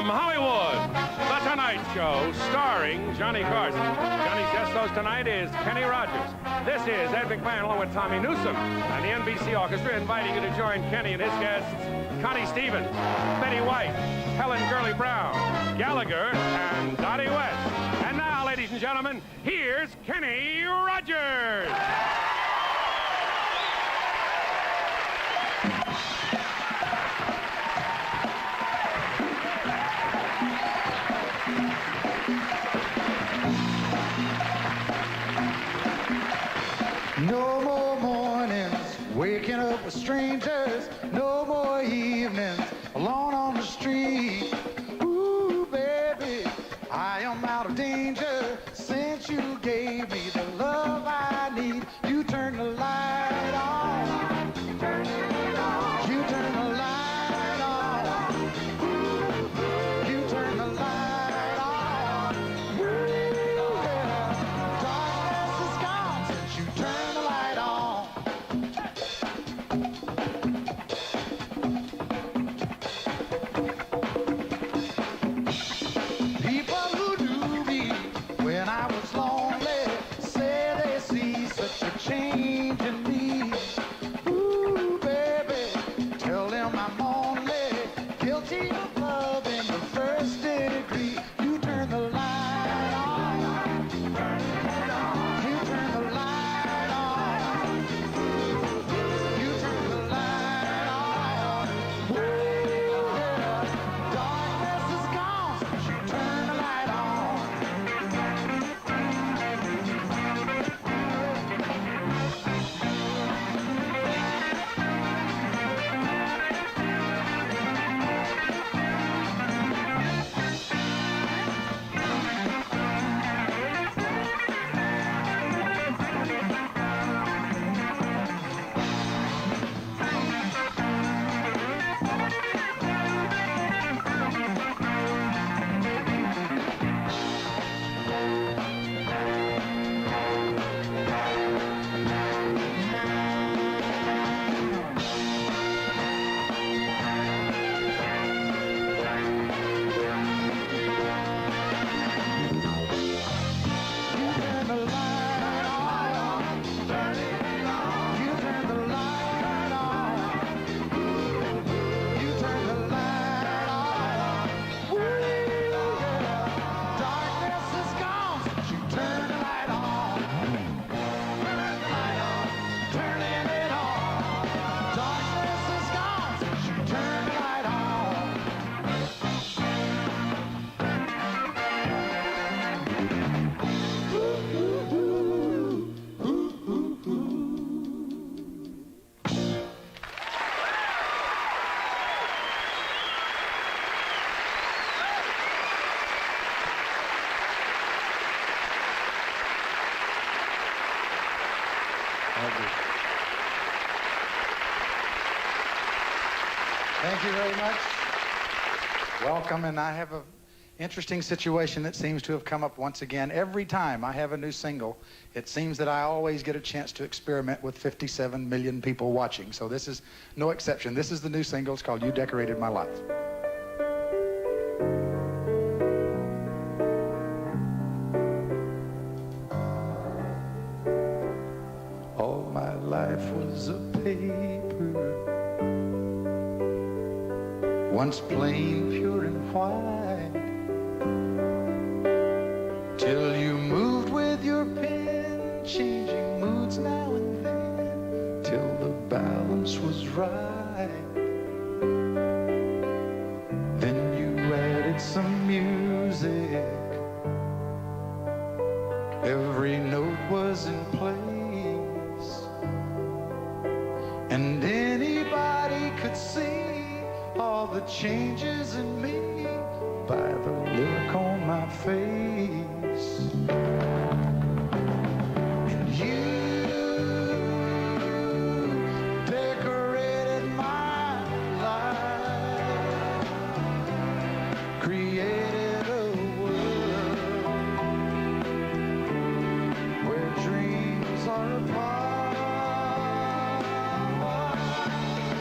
From Hollywood, The Tonight Show, starring Johnny Carson. Johnny's guest host tonight is Kenny Rogers. This is Ed McMahon along with Tommy Newsom and the NBC Orchestra inviting you to join Kenny and his guests, Connie Stevens, Betty White, Helen Gurley Brown, Gallagher, and Dottie West. And now, ladies and gentlemen, here's Kenny Rogers. No more mornings waking up with strangers. No more evenings alone on the street. Ooh, baby, I am out of danger since you gave me the love I need. You turn the light on. Turn it on. You turn the light on. You turn the light on. Yeah. Darkness is gone since you turned the light on. People who knew me when I was lonely say they see such a change in me. Ooh, baby, tell them I'm only guilty of love in the first degree. You turn the light on. You turn the light on. You turn the light on. Ooh, yeah. Darkness is gone since you turn the light on. Thank you very much. Welcome, and I have an interesting situation that seems to have come up once again. Every time I have a new single, it seems that I always get a chance to experiment with 57 million people watching. So this is no exception. This is the new single. It's called You Decorated My Life. All my life was a paper, once plain, pure, and white, till you moved with your pen, changing moods now and then, till the balance was right. Then you added some music, every note was in place, and anybody could see all the changes in me by the look on my face. And you decorated my life, created a world where dreams are apart.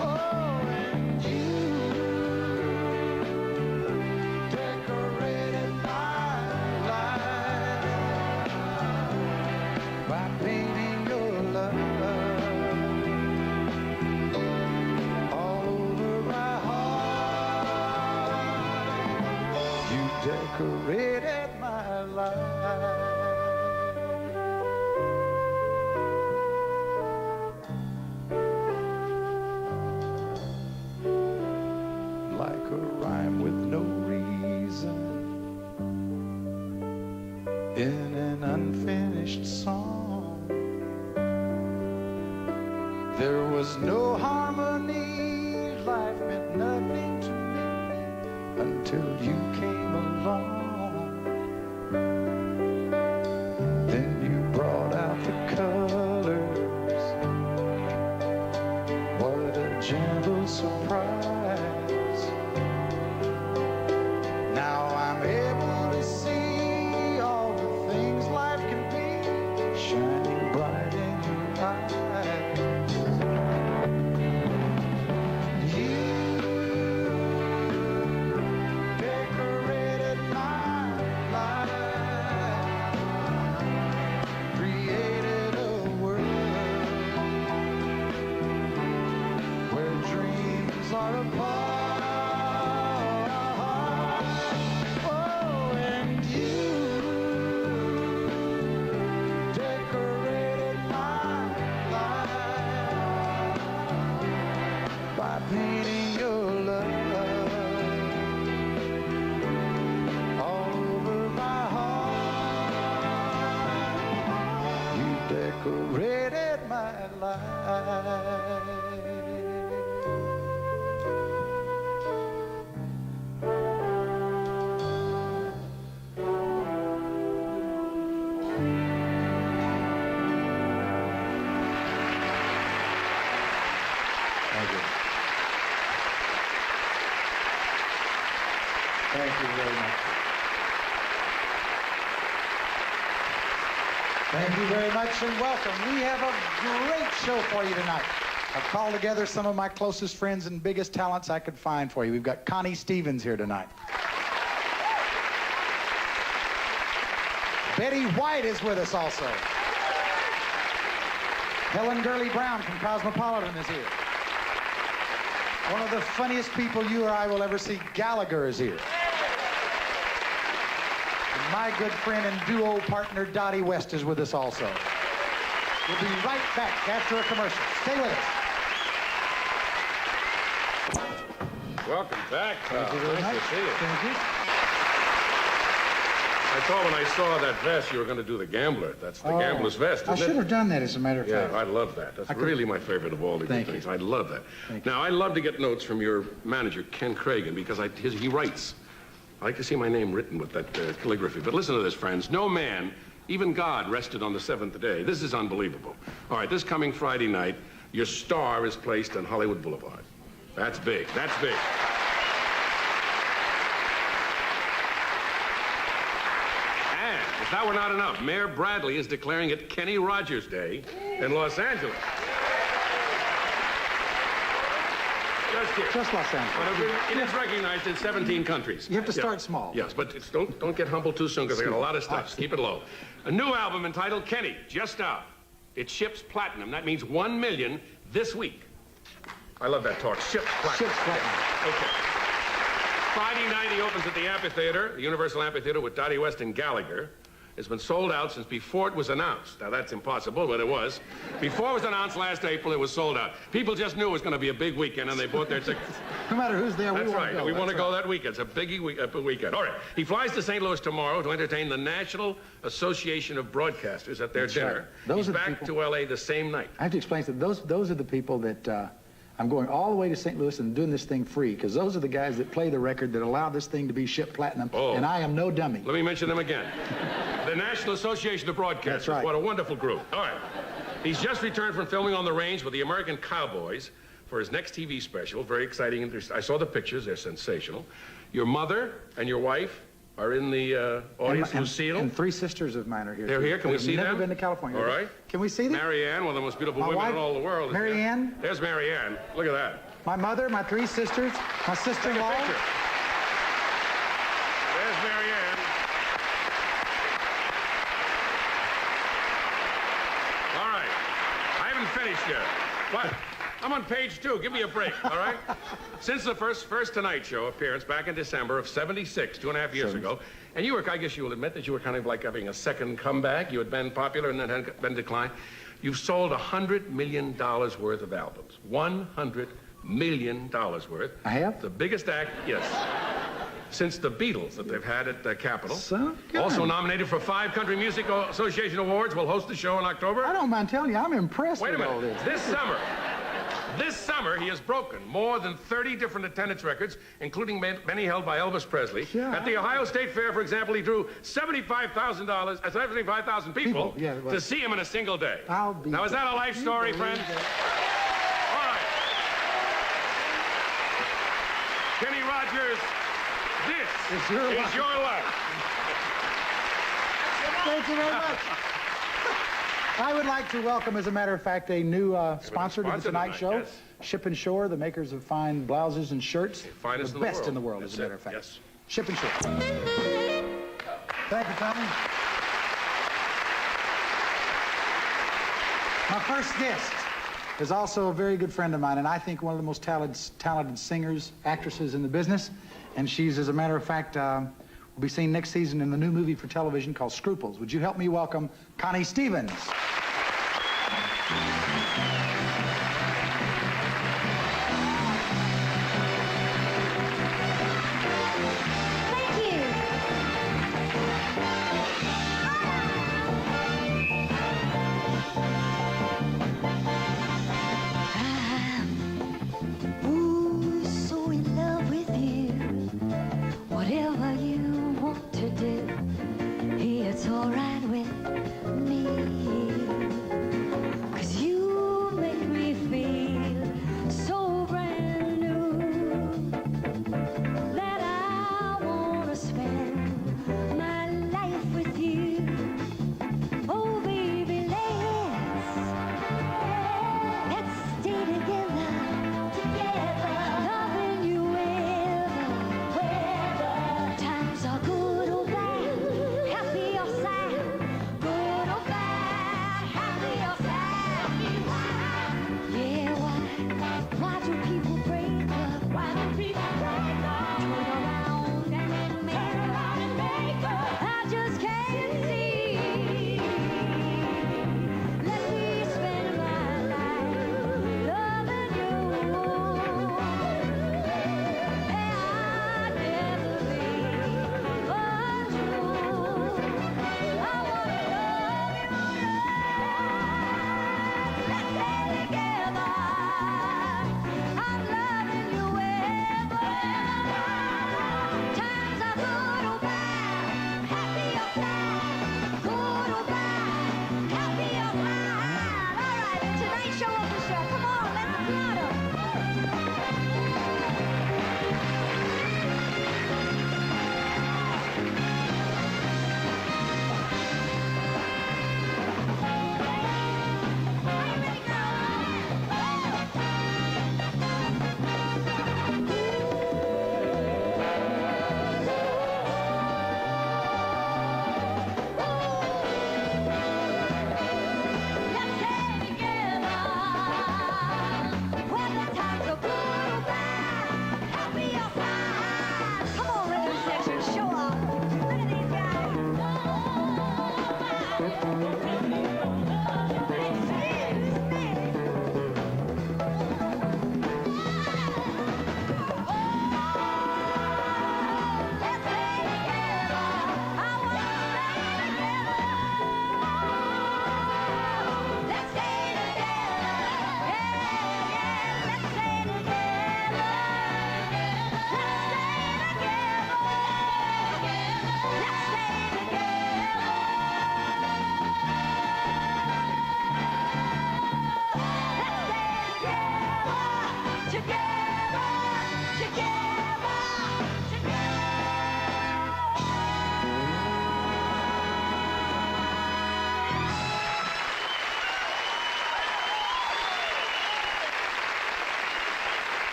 Oh, and you decorated my life. Like a rhyme with no reason in an unfinished song. There was no harmony, life meant nothing to me until you came along. Then you brought out the colors. What a gentle surprise. Now I'm able to see all the things life can be, shining bright in your eyes. You decorated my life, created a world where dreams are apart. Painting your love all over my heart. You decorated my life. Thank you. Thank you very much. Thank you very much and welcome. We have a great show for you tonight. I've called together some of my closest friends and biggest talents I could find for you. We've got Connie Stevens here tonight. Betty White is with us also. Helen Gurley Brown from Cosmopolitan is here. One of the funniest people you or I will ever see, Gallagher, is here. And my good friend and duo partner, Dottie West, is with us also. We'll be right back after a commercial. Stay with us. Welcome back. Thank you very much. Nice to see you. Thank you. I thought when I saw that vest, you were going to do the Gambler. That's the Gambler's vest, isn't I it? should have done that, as a matter of fact. Yeah, I love that. That's really my favorite of all the good Thank things. you. I love that. Now, I love to get notes from your manager, Ken Cragen, because he writes. I like to see my name written with that calligraphy. But listen to this, friends. No man, even God, rested on the seventh day. This is unbelievable. All right, this coming Friday night, your star is placed on Hollywood Boulevard. That's big. That's big. And if that were not enough, Mayor Bradley is declaring it Kenny Rogers Day in Los Angeles. Just Los Angeles. But it is recognized in 17 countries. You have to start small. Yes, but don't get humble too soon, because I got a lot of stuff. Keep it low. A new album entitled Kenny, just out. It ships platinum. That means 1 million this week. I love that talk. Ships platinum. Ships platinum. Okay. Friday night, he opens at the Amphitheater, the Universal Amphitheater, with Dottie West and Gallagher. It's been sold out since before it was announced. Now, that's impossible, but it was. Before it was announced last April, it was sold out. People just knew it was going to be a big weekend, and they bought their tickets. No matter who's there, we That's want to right. go. We want to go that weekend. It's a big weekend. All right. He flies to St. Louis tomorrow to entertain the National Association of Broadcasters at their dinner. Right. He's back to L.A. the same night. I have to explain that those are the people that I'm going all the way to St. Louis and doing this thing free, because those are the guys that play the record that allow this thing to be shipped platinum, and I am no dummy. Let me mention them again. The National Association of Broadcasters. That's right. What a wonderful group. All right. He's just returned from filming on the range with the American Cowboys for his next TV special. Very exciting. I saw the pictures. They're sensational. Your mother and your wife are in the audience. Lucille. And 3 sisters of mine are here. They're here. Can we see them? Never been to California. All right. Can we see them? Mary Ann, one of the most beautiful My women wife, in all the world. Mary Ann. There's Mary Ann. Look at that. My mother, my 3 sisters, my sister-in-law. Take a picture. There's Mary Ann. All right. I haven't finished yet. But I'm on page 2. Give me a break, all right? Since the first Tonight Show appearance back in December of '76, 2.5 years ago, and you were, I guess you will admit that you were kind of like having a second comeback. You had been popular and then had been declined. You've sold $100 million worth of albums. $100 million worth. I have? The biggest act, yes, since the Beatles that they've had at the Capitol. So good. Also nominated for 5 Country Music Association Awards. Will host the show in October. I don't mind telling you, I'm impressed Wait a with all minute. this. This summer, he has broken more than 30 different attendance records, including many held by Elvis Presley. Yeah. At the Ohio State Fair, for example, he drew 75,000 people to see him in a single day. Now, is that a life story, friend? All right. Kenny Rogers, this is your life. Thank you very much. I would like to welcome, as a matter of fact, a new sponsor to the Tonight Show. Yes. Ship and Shore, the makers of fine blouses and shirts. Finest the in the best world. in the world, That's as a matter it. of fact. Yes. Ship and Shore. Thank you, Tommy. My first guest is also a very good friend of mine, and I think one of the most talented singers, actresses in the business. And she's, as a matter of fact, will be seen next season in the new movie for television called Scruples. Would you help me welcome Connie Stevens? It's all right with me, 'cause you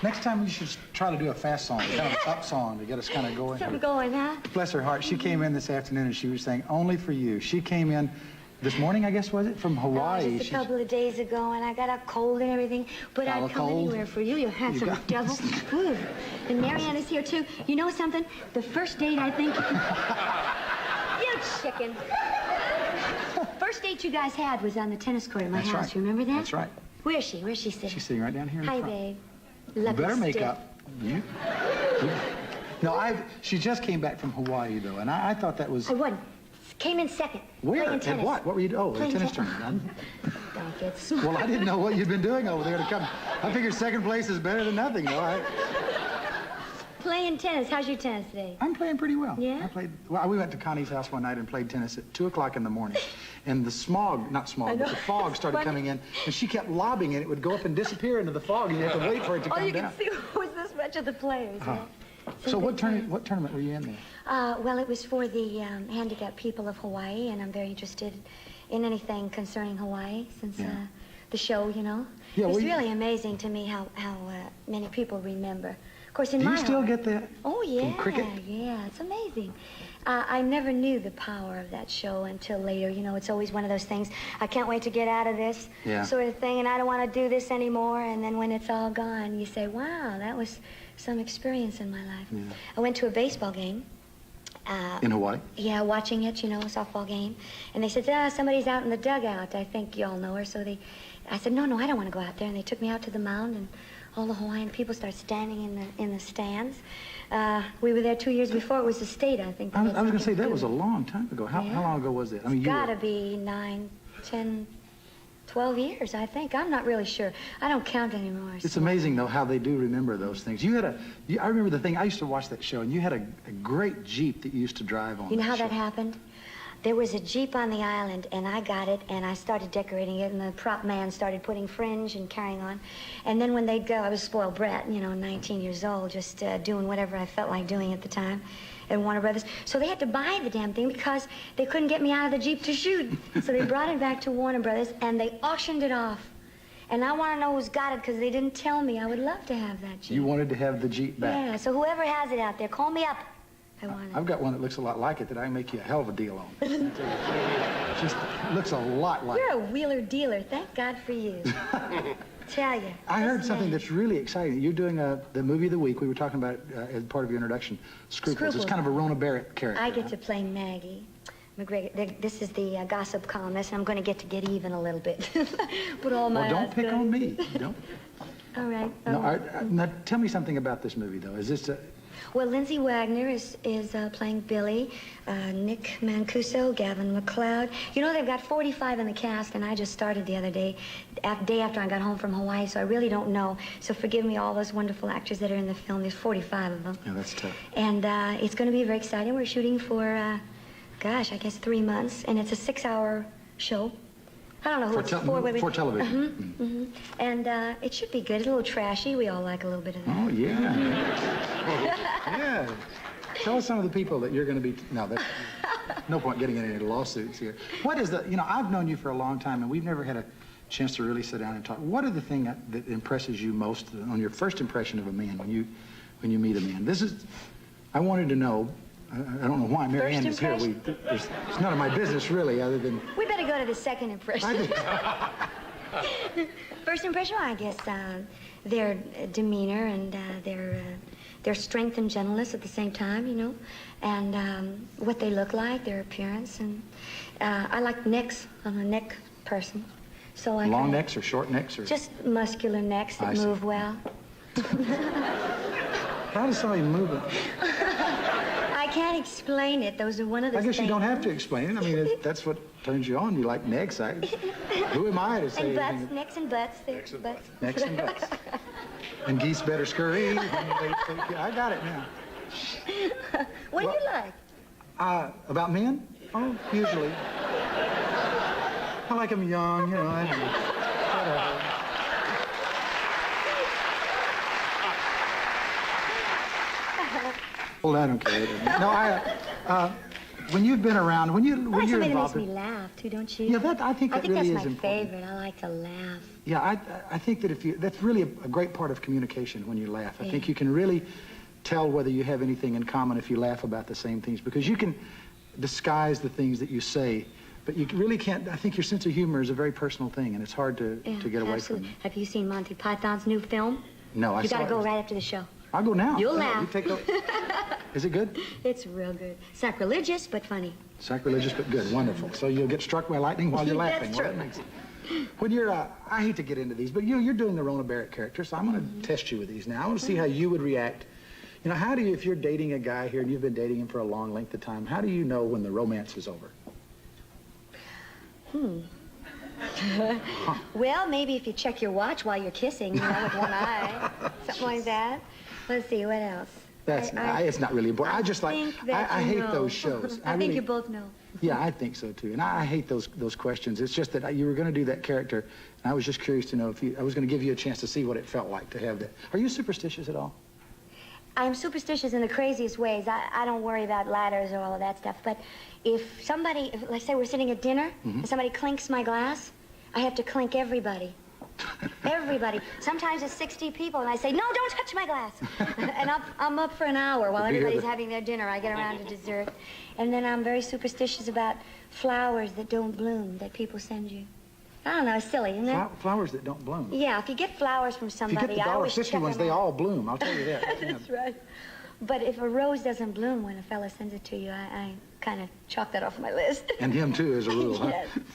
Next time you should try to do a fast song, kind of an up song to get us kind of going. Something going, huh? Bless her heart. She came in this afternoon and she was saying, only for you. She came in this morning, I guess, was it? From Hawaii. Just a couple of days ago, and I got a cold and everything. But I'd come anywhere for you, you handsome devil. Ooh. And Marianne is here, too. You know something? The first date, I think... You chicken. First date you guys had was on the tennis court at my house. Right. You remember that? That's right. Where is she? Where's she sitting? She's sitting right down here in Hi, front. babe. You better make up. No, she just came back from Hawaii, though, and I thought that was... I won. Came in second. Where? Playing tennis. And what? What were you... Oh, a tennis tennis. tournament. Don't get smart. Well, I didn't know what you'd been doing over there to come. I figured second place is better than nothing, though. Playing tennis. How's your tennis today? I'm playing pretty well. Yeah? We went to Connie's house one night and played tennis at 2 o'clock in the morning. And the the fog started coming in, and she kept lobbing it. It would go up and disappear into the fog, and you have to wait for it to come down. Oh, you can see who was this much of the players. So what tournament were you in there? Well, it was for the handicapped people of Hawaii, and I'm very interested in anything concerning Hawaii since the show, you know. Yeah, it's really amazing to me how many people remember. Of course, Do you still get that? Oh, yeah. From cricket? Yeah, it's amazing. I never knew the power of that show until later. You know, it's always one of those things, I can't wait to get out of this sort of thing, and I don't want to do this anymore. And then when it's all gone, you say, wow, that was some experience in my life. Yeah. I went to a baseball game. In Hawaii? Yeah, watching it, you know, a softball game. And they said, somebody's out in the dugout. I think you all know her. So I said, no, I don't want to go out there. And they took me out to the mound, and all the Hawaiian people started standing in the stands. We were there 2 years before. It was the state, I think. I was going to say, that was a long time ago. How long ago was it? I mean, it's got to be 9, 10, 12 years, I think. I'm not really sure. I don't count anymore. It's amazing, though, how they do remember those things. I remember the thing, I used to watch that show, and you had a great Jeep that you used to drive on. You know how that happened? There was a Jeep on the island, and I got it, and I started decorating it, and the prop man started putting fringe and carrying on. And then when they'd go, I was a spoiled brat, you know, 19 years old, just doing whatever I felt like doing at the time at Warner Brothers. So they had to buy the damn thing because they couldn't get me out of the Jeep to shoot. So they brought it back to Warner Brothers, and they auctioned it off. And I want to know who's got it because they didn't tell me. I would love to have that Jeep. You wanted to have the Jeep back? Yeah, so whoever has it out there, call me up. I've got one that looks a lot like it that I can make you a hell of a deal on. It just looks a lot like it. You're a wheeler dealer. Thank God for you. Tell you. I heard something that's really exciting. You're doing the movie of the week. We were talking about it as part of your introduction, Scruples. It's kind of a Rona Barrett character. I get to play Maggie McGregor. This is the gossip columnist, and I'm going to get even a little bit. Put all my... Well, don't pick on me. Don't. All right. Now, tell me something about this movie, though. Is this Well, Lindsay Wagner is playing Billy, Nick Mancuso, Gavin McLeod. You know, they've got 45 in the cast, and I just started the other day, day after I got home from Hawaii, so I really don't know. So forgive me, all those wonderful actors that are in the film. There's 45 of them. Yeah, that's tough. And it's going to be very exciting. We're shooting for, gosh, I guess 3 months, and it's a 6-hour show. I don't know who it's for. For television. And it should be good. It's a little trashy. We all like a little bit of that. Oh, yeah. Yeah. Tell us some of the people that you're going to be... No, that's no point getting into any lawsuits here. What is the... You know, I've known you for a long time, and we've never had a chance to really sit down and talk. What are the things that impresses you most on your first impression of a man when you meet a man? This is... I wanted to know... I don't know why Marianne is here. It's none of my business, really, other than... We better go to the second impression. First impression, well, I guess their demeanor and their strength and gentleness at the same time, you know, and what they look like, their appearance, and I like necks. I'm a neck person, so I long necks or short necks or just muscular necks that move well. How does somebody move it? I can't explain it. Those are one of the things. I guess you don't have to explain it. I mean, that's what turns you on. You like necks. Who am I to say and butts, anything? necks and butts. Butts. Necks and butts. And geese better scurry. I got it now. What do you like? About men? Oh, usually. I like them young, you know. Whatever. Well, I don't care. No, when you've been around, when you're somebody that makes involved, me laugh too, don't you? yeah, I think that really is that's my important. favorite. I like to laugh. Yeah, I think that that's really a great part of communication when you laugh. I think you can really tell whether you have anything in common if you laugh about the same things, because you can disguise the things that you say, but you really can't. I think your sense of humor is a very personal thing, and it's hard to get away from it. Have you seen Monty Python's new film? No, You got to go right after the show. I'll go now. You'll Yeah, laugh. You take Is it good? It's real good. Sacrilegious, but funny. Sacrilegious, but good. Wonderful. So you'll get struck by lightning while you're laughing. That's Well, true. that makes it. When you're, I hate to get into these, but you're doing the Rona Barrett character, so I'm going to test you with these now. I want to see how you would react. You know, how do you, if you're dating a guy here and you've been dating him for a long length of time, how do you know when the romance is over? Well, maybe if you check your watch while you're kissing, you know, with one eye. Something like that. Let's see, what else? It's not really important. I just like, I hate those shows. I think you both know. Yeah, I think so too. And I hate those questions. It's just that you were going to do that character, and I was just curious to know if I was going to give you a chance to see what it felt like to have that. Are you superstitious at all? I'm superstitious in the craziest ways. I don't worry about ladders or all of that stuff. But if somebody, let's say we're sitting at dinner, and somebody clinks my glass, I have to clink everybody. Everybody. Sometimes it's 60 people, and I say, no, don't touch my glass. And I'm up for an hour while everybody's having their dinner. I get around to dessert. And then I'm very superstitious about flowers that don't bloom that people send you. I don't know, it's silly, isn't it? Flowers that don't bloom. Yeah, if you get flowers from If you somebody, get the I always check $1.50 ones, them they out. all bloom. I'll tell you that. That's right. But if a rose doesn't bloom when a fella sends it to you, I kind of chalk that off my list. And him too, as a rule,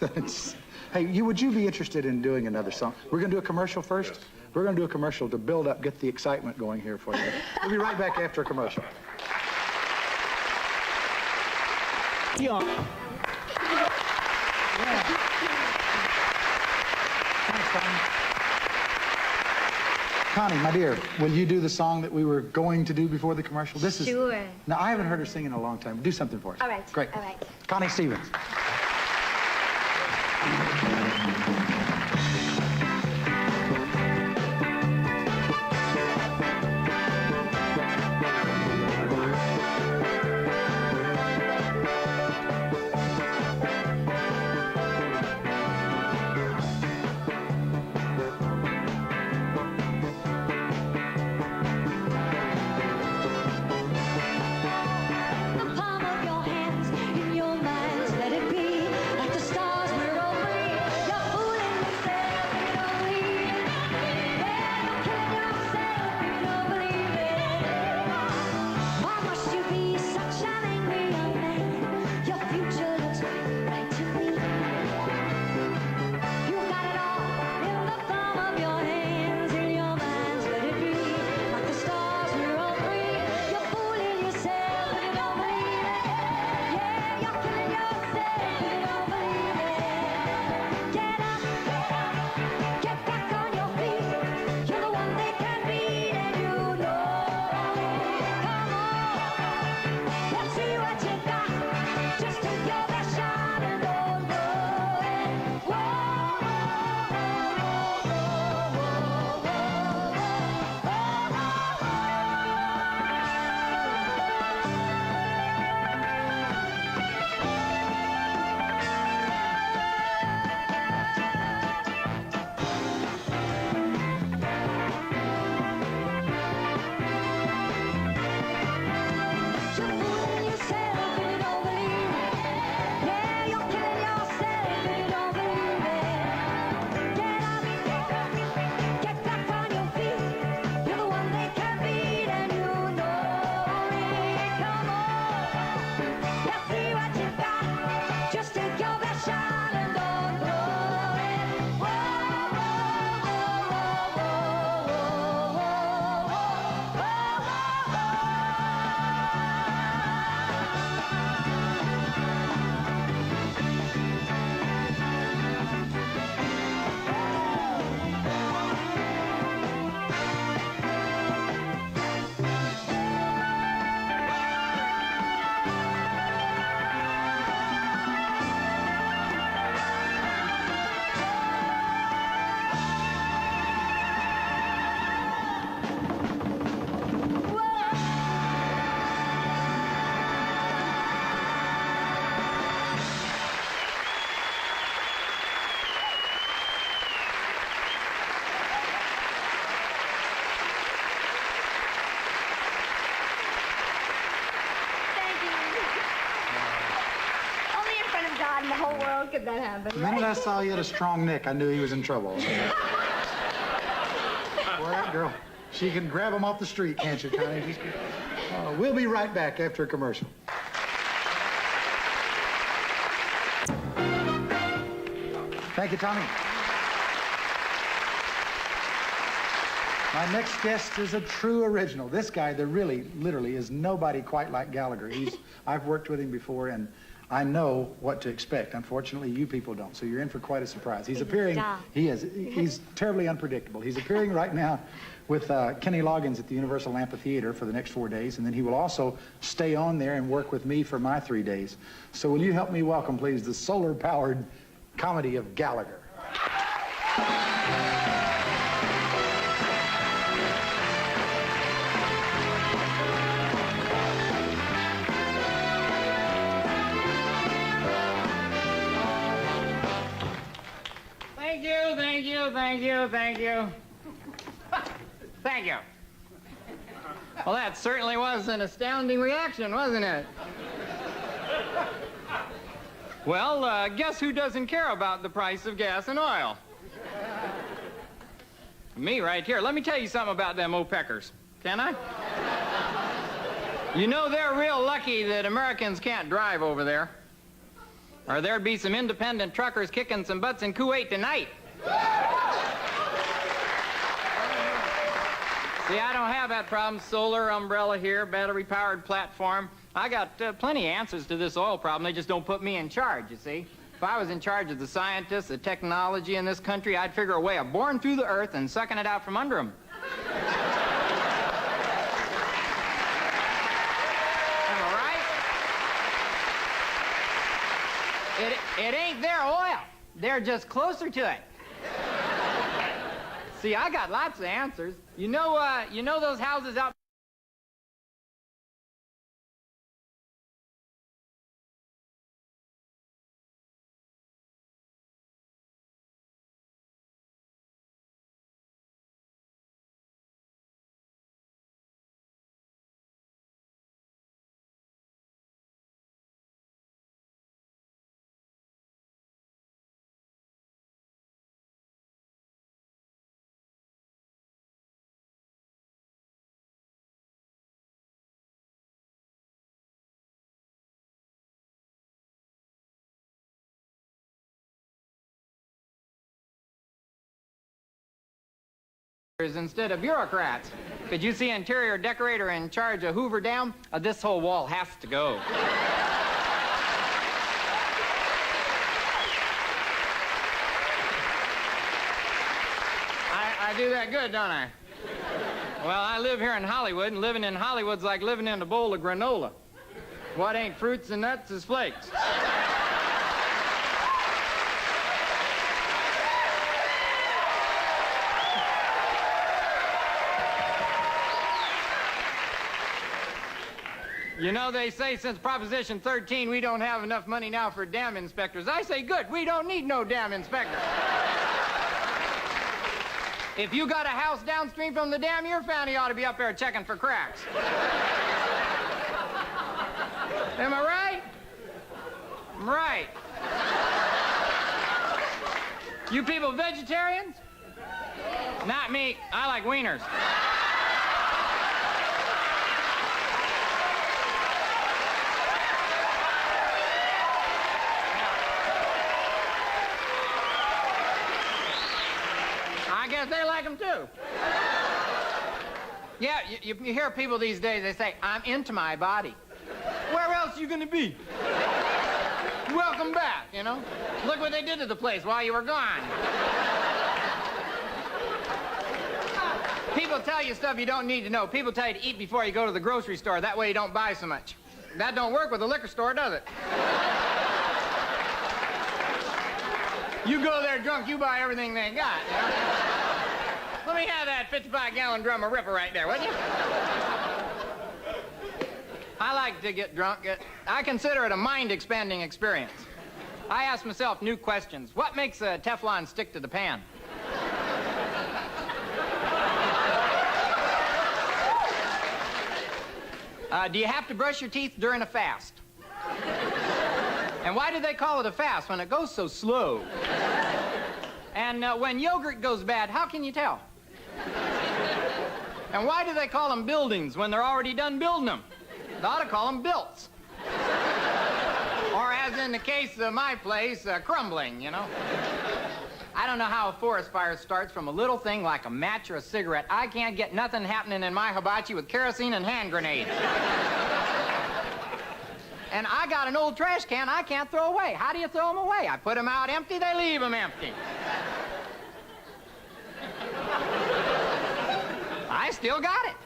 Yes. huh? Hey, would you be interested in doing another song? We're going to do a commercial first? Yes. We're going to do a commercial to build up, get the excitement going here for you. We'll be right back after a commercial. Yeah. Connie, my dear, will you do the song that we were going to do before the commercial? This is. Sure. Now, I haven't heard her sing in a long time. Do something for us. All right. Great. All right. Connie Stevens. The palm of your hands in your minds, let it be. well could that happen? The minute I saw you had a strong neck, I knew he was in trouble. Well, that girl, she can grab him off the street, can't you, Connie? We'll be right back after a commercial. Thank you, Tommy. My next guest is a true original. This guy, there really, literally, is nobody quite like Gallagher. I've worked with him before, and I know what to expect. Unfortunately, you people don't, so you're in for quite a surprise. He's appearing, he's terribly unpredictable. He's appearing right now with Kenny Loggins at the Universal Amphitheater for the next 4 days, and then he will also stay on there and work with me for my 3 days. So will you help me welcome, please, the solar-powered comedy of Gallagher. Thank you, thank you, thank you, thank you. Thank you. Well, that certainly was an astounding reaction, wasn't it? Well, guess who doesn't care about the price of gas and oil? Me right here. Let me tell you something about them O'Peckers. Can I? You know, they're real lucky that Americans can't drive over there. Or there'd be some independent truckers kicking some butts in Kuwait tonight. See, I don't have that problem. Solar umbrella here, battery-powered platform. I got plenty of answers to this oil problem. They just don't put me in charge, you see. If I was in charge of the scientists, the technology in this country, I'd figure a way of boring through the earth and sucking it out from under them. Am I right? It ain't their oil. They're just closer to it. See, I got lots of answers. You know those houses out instead of bureaucrats. Could you see an interior decorator in charge of Hoover Dam? This whole wall has to go. I do that good, don't I? Well, I live here in Hollywood, and living in Hollywood's like living in a bowl of granola. What ain't fruits and nuts is flakes. You know, they say since Proposition 13, we don't have enough money now for dam inspectors. I say, good, we don't need no dam inspector. If you got a house downstream from the dam, your family ought to be up there checking for cracks. Am I right? I'm right. You people vegetarians? Not me. I like wieners. I guess they like them too. Yeah, you hear people these days, they say, I'm into my body. Where else are you going to be? Welcome back, you know? Look what they did to the place while you were gone. People tell you stuff you don't need to know. People tell you to eat before you go to the grocery store. That way you don't buy so much. That don't work with the liquor store, does it? You go there drunk, you buy everything they got, you know? Let me have that 55-gallon drum of Ripper right there, would you? I like to get drunk. I consider it a mind-expanding experience. I ask myself new questions. What makes a Teflon stick to the pan? Do you have to brush your teeth during a fast? And why do they call it a fast when it goes so slow? And when yogurt goes bad, how can you tell? And why do they call them buildings when they're already done building them? They ought to call them builts. Or as in the case of my place, crumbling, you know? I don't know how a forest fire starts from a little thing like a match or a cigarette. I can't get nothing happening in my hibachi with kerosene and hand grenades. And I got an old trash can I can't throw away. How do you throw them away? I put them out empty, they leave them empty. I still got it.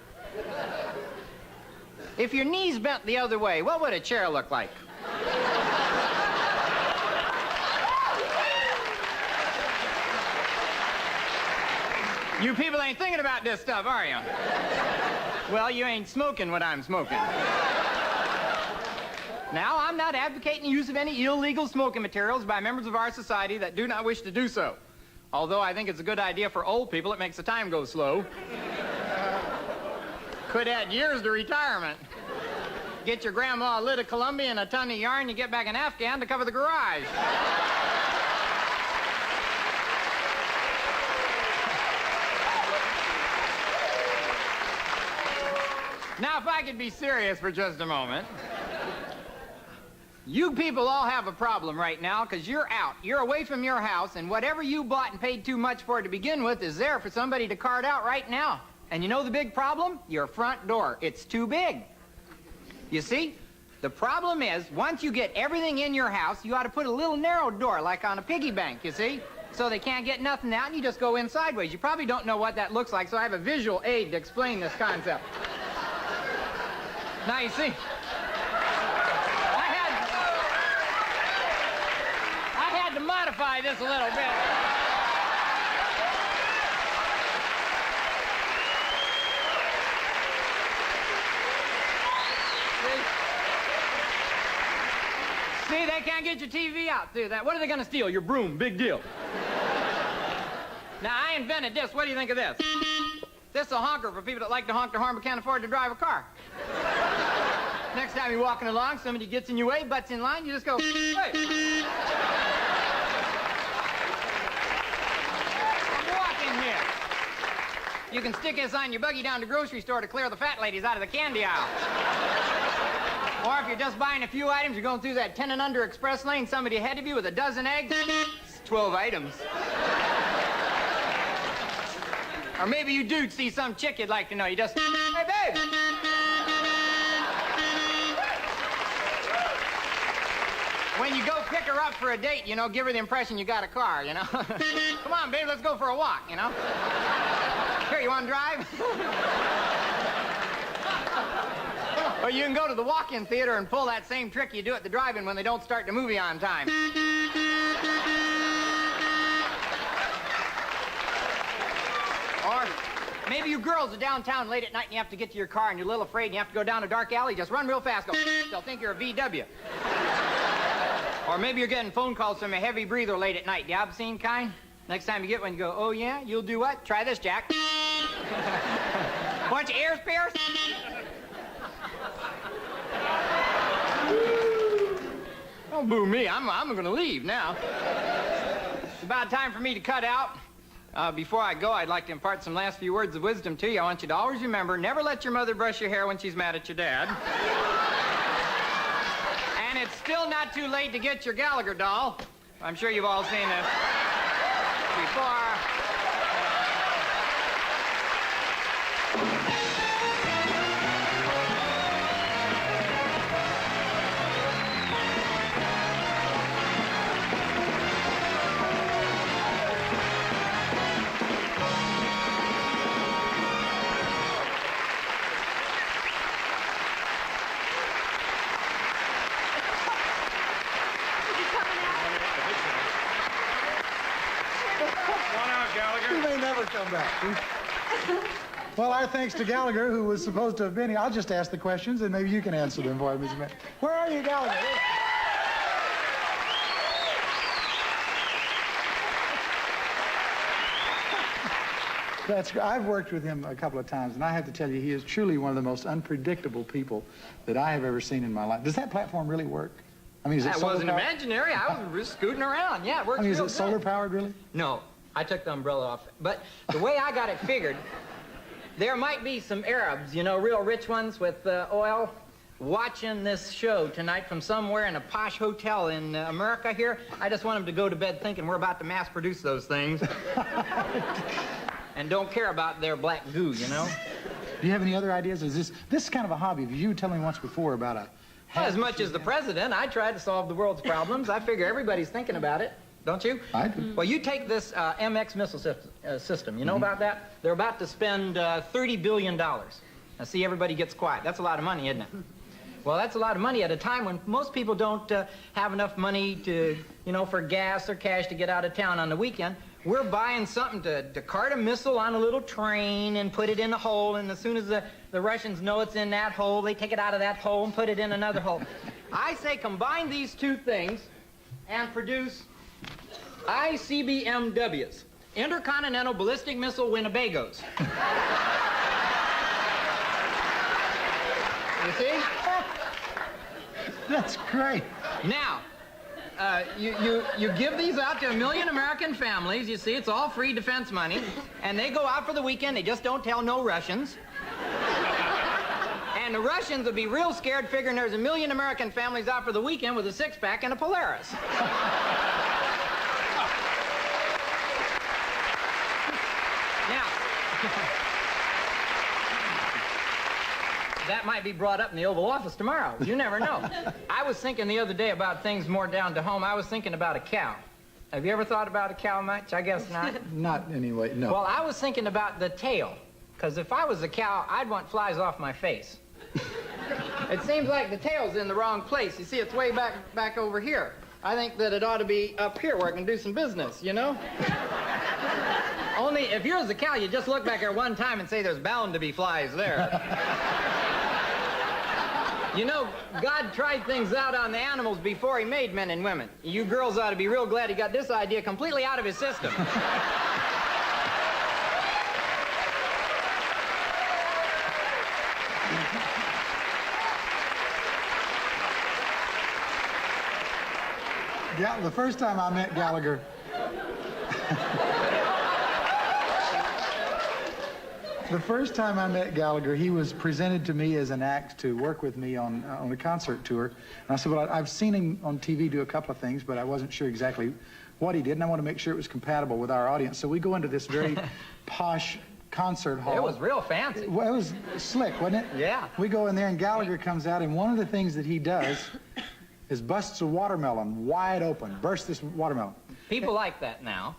If your knees bent the other way, what would a chair look like? You people ain't thinking about this stuff, are you? Well, you ain't smoking what I'm smoking. Now, I'm not advocating the use of any illegal smoking materials by members of our society that do not wish to do so. Although I think it's a good idea for old people, it makes the time go slow. Could add years to retirement. Get your grandma a lid of Columbia and a ton of yarn, you get back an Afghan to cover the garage. Now, if I could be serious for just a moment. You people all have a problem right now because you're out. You're away from your house, and whatever you bought and paid too much for to begin with is there for somebody to cart out right now. And you know the big problem? Your front door. It's too big. You see? The problem is, once you get everything in your house, you ought to put a little narrow door, like on a piggy bank, you see? So they can't get nothing out, and you just go in sideways. You probably don't know what that looks like, so I have a visual aid to explain this concept. Now, you see, I had to modify this a little bit. See, they can't get your TV out through that. What are they going to steal? Your broom. Big deal. Now, I invented this. What do you think of this? This is a honker for people that like to honk their horn but can't afford to drive a car. Next time you're walking along, somebody gets in your way, butts in line, you just go, hey. I'm walking here. You can stick this on your buggy down to the grocery store to clear the fat ladies out of the candy aisle. Or if you're just buying a few items, you're going through that 10 and under express lane, somebody ahead of you with a dozen eggs, it's 12 items. Or maybe you do see some chick you'd like to know. You just, hey, babe. When you go pick her up for a date, you know, give her the impression you got a car, you know. Come on, babe, let's go for a walk, you know. Here, you want to drive? Or you can go to the walk-in theater and pull that same trick you do at the drive-in when they don't start the movie on time. Or maybe you girls are downtown late at night and you have to get to your car and you're a little afraid and you have to go down a dark alley. Just run real fast. Go. They'll think you're a VW. Or maybe you're getting phone calls from a heavy breather late at night. The obscene kind. Next time you get one, you go, oh, yeah? You'll do what? Try this, Jack. Want your ears pierced? Don't boo me. I'm going to leave now. It's about time for me to cut out. Before I go, I'd like to impart some last few words of wisdom to you. I want you to always remember, never let your mother brush your hair when she's mad at your dad. And it's still not too late to get your Gallagher doll. I'm sure you've all seen this before. Come back. Well, our thanks to Gallagher, who was supposed to have been here. I'll just ask the questions, and maybe you can answer them for me, Mr. Mayor. Where are you, Gallagher? I've worked with him a couple of times, and I have to tell you, he is truly one of the most unpredictable people that I have ever seen in my life. Does that platform really work? I mean, is it That solar wasn't powered? imaginary. I was just scooting around. Yeah, it works I mean, is real it solar good. powered, really? No, I took the umbrella off. But the way I got it figured, there might be some Arabs, you know, real rich ones with oil, watching this show tonight from somewhere in a posh hotel in America here. I just want them to go to bed thinking we're about to mass produce those things. And don't care about their black goo, you know? Do you have any other ideas? Is this is kind of a hobby? You were telling me once before about a... Well, as much as the president, I try to solve the world's problems. I figure everybody's thinking about it, don't you? I do. Well, you take this MX missile system. You know about that? They're about to spend $30 billion. Now, see, everybody gets quiet. That's a lot of money, isn't it? Well, that's a lot of money at a time when most people don't have enough money to, you know, for gas or cash to get out of town on the weekend. We're buying something to cart a missile on a little train and put it in a hole, and as soon as the Russians know it's in that hole, they take it out of that hole and put it in another hole. I say combine these two things and produce ICBMWs, Intercontinental Ballistic Missile Winnebagos. You see? That's great. Now, you give these out to 1 million American families. You see, it's all free defense money. And they go out for the weekend. They just don't tell no Russians. And the Russians will be real scared figuring there's 1 million American families out for the weekend with a six-pack and a Polaris. Now, that might be brought up in the Oval Office tomorrow. You never know. I was thinking the other day about things more down to home. I was thinking about a cow. Have you ever thought about a cow much? I guess not. Not anyway, no. Well, I was thinking about the tail. Because if I was a cow, I'd want flies off my face. It seems like the tail's in the wrong place. You see, it's way back over here. I think that it ought to be up here where I can do some business, you know? Only if you're as a cow, you just look back there one time and say there's bound to be flies there. You know, God tried things out on the animals before he made men and women. You girls ought to be real glad he got this idea completely out of his system. Yeah, the first time I met Gallagher... The first time I met Gallagher, he was presented to me as an act to work with me on a concert tour. And I said, well, I've seen him on TV do a couple of things, but I wasn't sure exactly what he did, and I want to make sure it was compatible with our audience. So we go into this very posh concert hall. It was real fancy. Well, it was slick, wasn't it? Yeah. We go in there, and Gallagher comes out, and one of the things that he does is busts a watermelon wide open, bursts this watermelon. People like that now.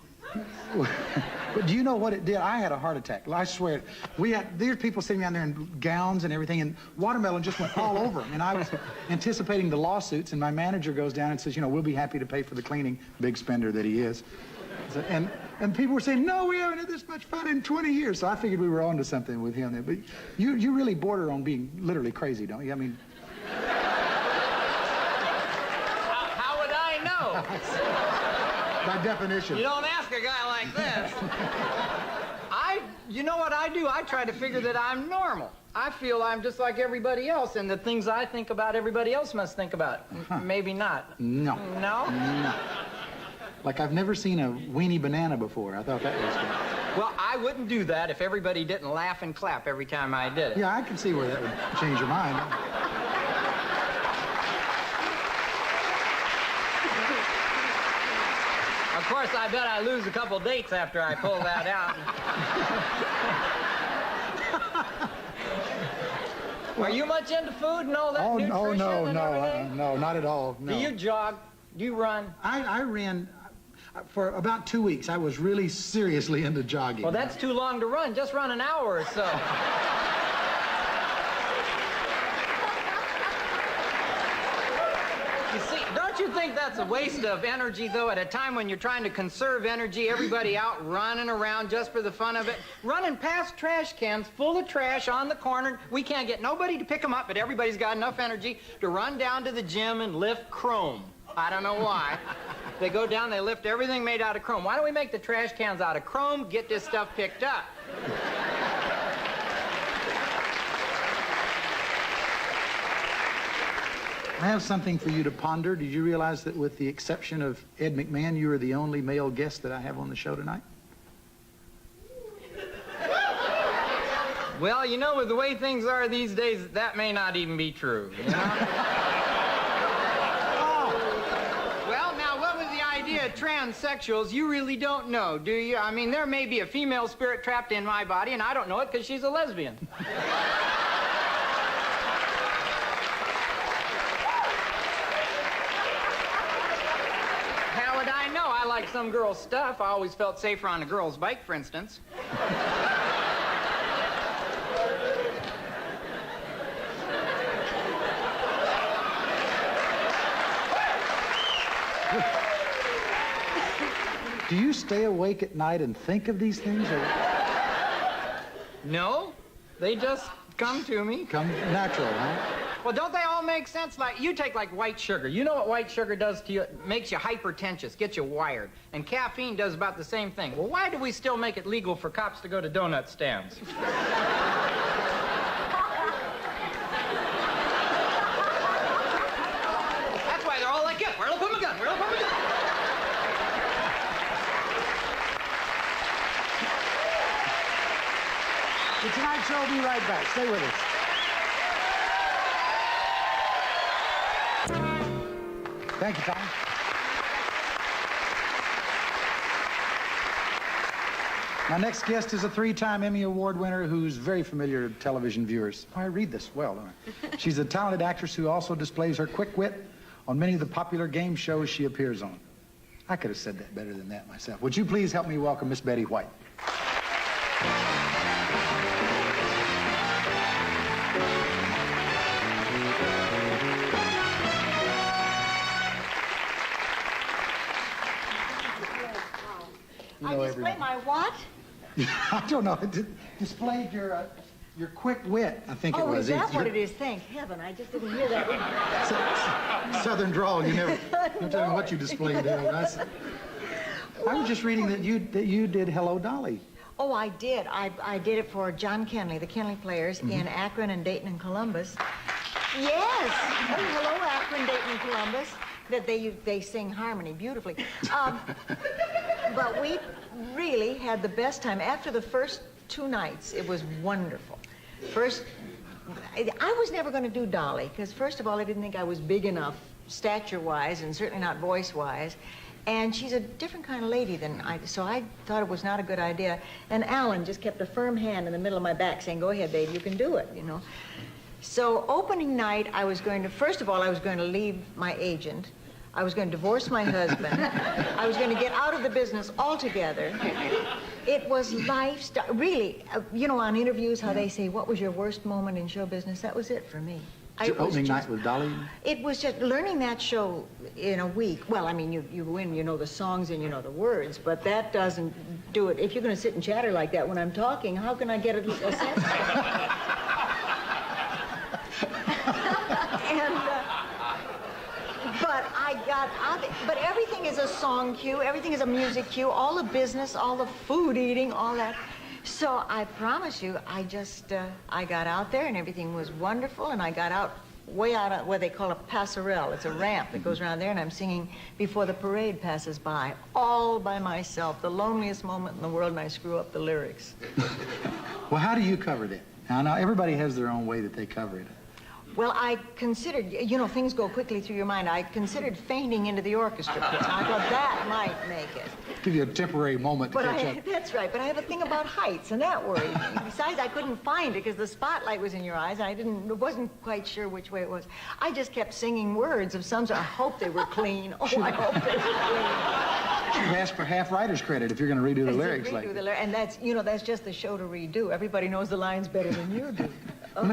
But do you know what it did? I had a heart attack. I swear. There's people sitting down there in gowns and everything, and watermelon just went all over them. And I was anticipating the lawsuits, and my manager goes down and says, you know, we'll be happy to pay for the cleaning, big spender that he is. And people were saying, no, we haven't had this much fun in 20 years. So I figured we were on to something with him there. But you really border on being literally crazy, don't you? I mean... How would I know? By definition. You don't ask a guy like this. You know what I do? I try to figure that I'm normal. I feel I'm just like everybody else, and the things I think about, everybody else must think about. Maybe not. No. No? No. Like I've never seen a weenie banana before. I thought that was good. Well, I wouldn't do that if everybody didn't laugh and clap every time I did it. Yeah, I can see where that would change your mind. Of course, I bet I lose a couple dates after I pull that out. Are you much into food and all that nutrition and everything? No, not at all. No. Do you jog? Do you run? I ran for about 2 weeks. I was really seriously into jogging. Well, that's too long to run. Just run an hour or so. You see, don't you think that's a waste of energy, though, at a time when you're trying to conserve energy, everybody out running around just for the fun of it, running past trash cans full of trash on the corner. We can't get nobody to pick them up, but everybody's got enough energy to run down to the gym and lift chrome. I don't know why. They go down, they lift everything made out of chrome. Why don't we make the trash cans out of chrome, get this stuff picked up? I have something for you to ponder. Did you realize that with the exception of Ed McMahon, you are the only male guest that I have on the show tonight? Well, you know, with the way things are these days, that may not even be true, you know? Well, now, what was the idea of transsexuals? You really don't know, do you? I mean, there may be a female spirit trapped in my body, and I don't know it because she's a lesbian. How would I know? I like some girls' stuff. I always felt safer on a girl's bike, for instance. Do you stay awake at night and think of these things? Or No, they just come to me. come natural, huh? Well, don't they all make sense? Like, you take, like, white sugar. You know what white sugar does to you? It makes you hypertensious, gets you wired. And caffeine does about the same thing. Well, why do we still make it legal for cops to go to donut stands? That's why they're all like, yeah, where'll I put my gun? Where'll I put my gun? The Tonight Show will be right back. Stay with us. Thank you, Tom. My next guest is a 3-time Emmy Award winner who's very familiar to television viewers. Oh, I read this well, don't I? She's a talented actress who also displays her quick wit on many of the popular game shows she appears on. I could have said that better than that myself. Would you please help me welcome Miss Betty White? I display my what? I don't know. It displayed your quick wit, I think it was. Oh, is that what it is? Thank heaven. I just didn't hear that. Southern drawl. You never tell me what you displayed there. I was just reading that you did Hello, Dolly. Oh, I did. I did it for John Kenley, the Kenley Players, in Akron and Dayton and Columbus. Yes. Oh, hello, Akron, Dayton and Columbus. That they sing harmony beautifully. But we really had the best time. After the first 2 nights, it was wonderful. First, I was never going to do Dolly, because first of all, I didn't think I was big enough stature-wise and certainly not voice-wise. And she's a different kind of lady than so I thought it was not a good idea. And Alan just kept a firm hand in the middle of my back saying, go ahead, baby, you can do it, you know. So opening night, first of all, I was going to leave my agent. I was going to divorce my husband. I was going to get out of the business altogether. It was really, you know, on interviews, how they say, what was your worst moment in show business? That was it for me. Your opening night with Dolly? It was just learning that show in a week. Well, I mean, you go in, you know the songs and you know the words, but that doesn't do it. If you're going to sit and chatter like that when I'm talking, how can I get a sense of it? But I got out, but everything is a song cue, everything is a music cue, all the business, all the food eating, all that. So I promise you, I got out there and everything was wonderful, and I got out way out of where they call a passerelle. It's a ramp that goes around there, and I'm singing Before the Parade Passes By, all by myself, the loneliest moment in the world, and I screw up the lyrics. Well, how do you cover that? Now, everybody has their own way that they cover it. Well, I considered, you know, things go quickly through your mind. I considered fainting into the orchestra pit. I thought that might make it. Give you a temporary moment to catch up. That's right, but I have a thing about heights, and that worried me. Besides, I couldn't find it because the spotlight was in your eyes, and wasn't quite sure which way it was. I just kept singing words of some sort. I hope they were clean. Oh, I hope they were clean. You ask for half writer's credit if you're going to redo the lyrics like that. And that's, you know, that's just the show to redo. Everybody knows the lines better than you do.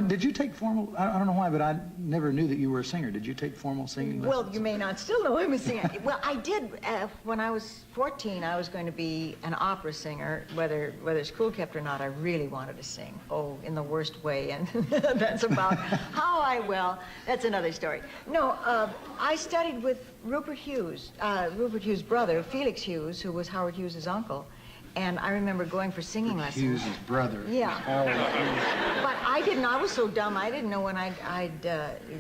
Did you take formal, I don't know why, but I never knew that you were a singer. Did you take formal singing lessons? Well, you may not still know I'm a singer. Well, I did. When I was 14, I was going to be an opera singer. Whether school kept or not, I really wanted to sing. Oh, in the worst way. And that's about that's another story. No, I studied with Rupert Hughes' brother, Felix Hughes, who was Howard Hughes' uncle. And I remember going for singing lessons. Hughes' brother. Yeah. Howard Hughes. But I didn't. I was so dumb. I didn't know when I'd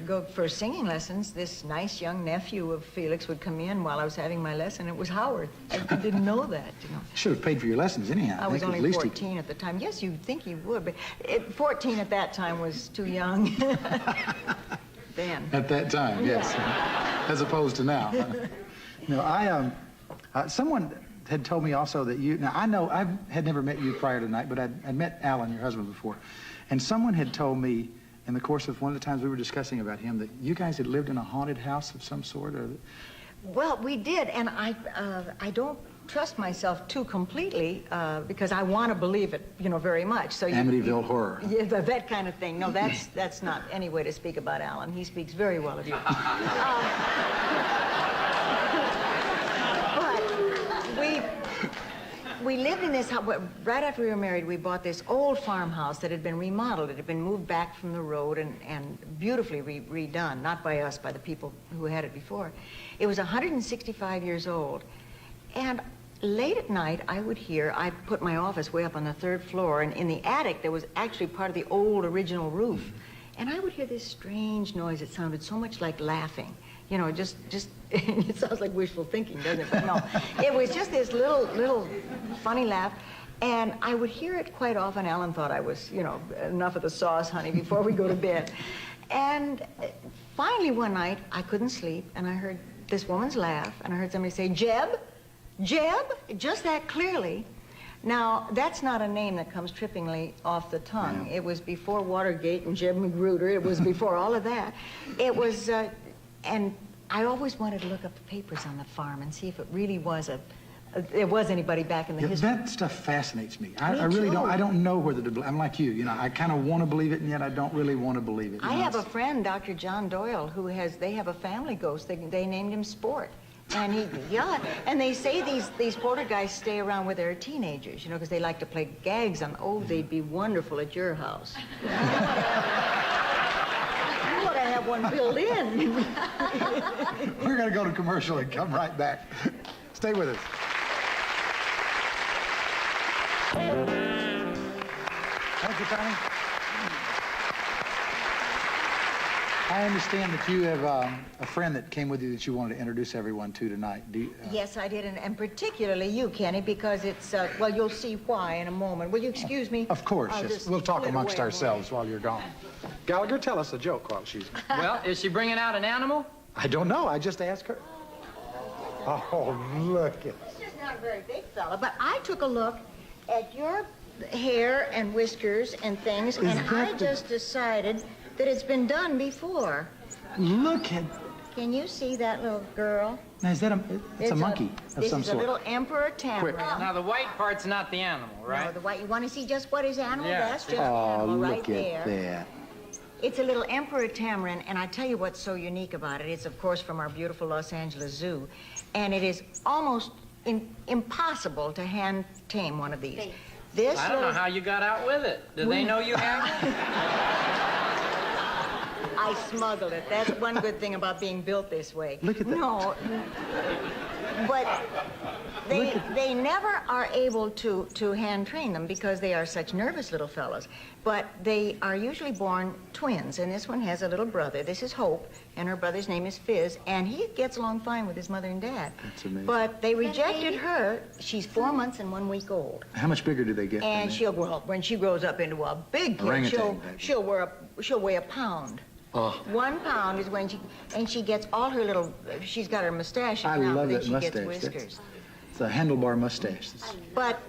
go for singing lessons. This nice young nephew of Felix would come in while I was having my lesson. It was Howard. I didn't know that, you know. Should have paid for your lessons anyhow. I was think only at least 14 at the time. Yes, you'd think he would, but 14 at that time was too young. Then. At that time, yes. As opposed to now. No, someone had told me also that you, now I know I had never met you prior to tonight, but I'd met Alan, your husband, before. And someone had told me in the course of one of the times we were discussing about him that you guys had lived in a haunted house of some sort, or... Well, we did, and I don't trust myself too completely because I want to believe it, you know, very much. So Amityville Horror. Yeah, that kind of thing. No, that's not any way to speak about Alan. He speaks very well of you. We lived in this house. Right after we were married, we bought this old farmhouse that had been remodeled. It had been moved back from the road and beautifully redone, not by us, by the people who had it before. It was 165 years old. And late at night, I put my office way up on the 3rd floor, and in the attic, there was actually part of the old original roof. And I would hear this strange noise. It sounded so much like laughing. You know, just it sounds like wishful thinking, doesn't it? But no, it was just this little funny laugh. And I would hear it quite often. Alan thought I was, you know, enough of the sauce, honey, before we go to bed. And finally one night, I couldn't sleep, and I heard this woman's laugh, and I heard somebody say, Jeb? Jeb? Just that clearly. Now, that's not a name that comes trippingly off the tongue. Yeah. It was before Watergate and Jeb Magruder. It was before all of that. It was, and I always wanted to look up the papers on the farm and see if it really was there was anybody back in the history. That stuff fascinates me. I really don't. I don't know whether to believe. I'm like you. You know, I kind of want to believe it, and yet I don't really want to believe it. I have a friend, Dr. John Doyle, they have a family ghost. They named him Sport. And and they say these poltergeists stay around with their teenagers, you know, because they like to play gags on, oh, they'd be wonderful at your house. You ought to have one built in. We're going to go to commercial and come right back. Stay with us. Thank you, Connie. I understand that you have a friend that came with you that you wanted to introduce everyone to tonight. Yes, I did, and particularly you, Kenny, because it's, well, you'll see why in a moment. Will you excuse me? Of course, yes. We'll talk amongst ourselves while you're gone. Gallagher, tell us a joke while she's... Well, is she bringing out an animal? I don't know. I just asked her. Oh, look at... This is not a very big fella, but I took a look at your hair and whiskers and things, and I just decided that it's been done before. Look at... Can you see that little girl? Now, is that it's a monkey of some sort? This is a little emperor tamarin. Now, the white part's not the animal, right? No, the white. You want to see just what is animal? Yeah. That's just animal right there. Look at that. It's a little emperor tamarin, and I tell you what's so unique about it. It's, of course, from our beautiful Los Angeles Zoo, and it is almost impossible to hand tame one of these. I don't know how you got out with it. Do they know you have it? I smuggled it. That's one good thing about being built this way. Look at that. No, but they never are able to hand train them because they are such nervous little fellows. But they are usually born twins, and this one has a little brother. This is Hope, and her brother's name is Fizz, and he gets along fine with his mother and dad. That's amazing. But they rejected her. She's 4 months and 1 week old. How much bigger do they get? And she'll grow up. When she grows up into a big kid, she'll weigh a pound. Oh. 1 pound is when she gets all her little, she's got her mustache now, I love then that she mustache. gets whiskers. It's a handlebar mustache. But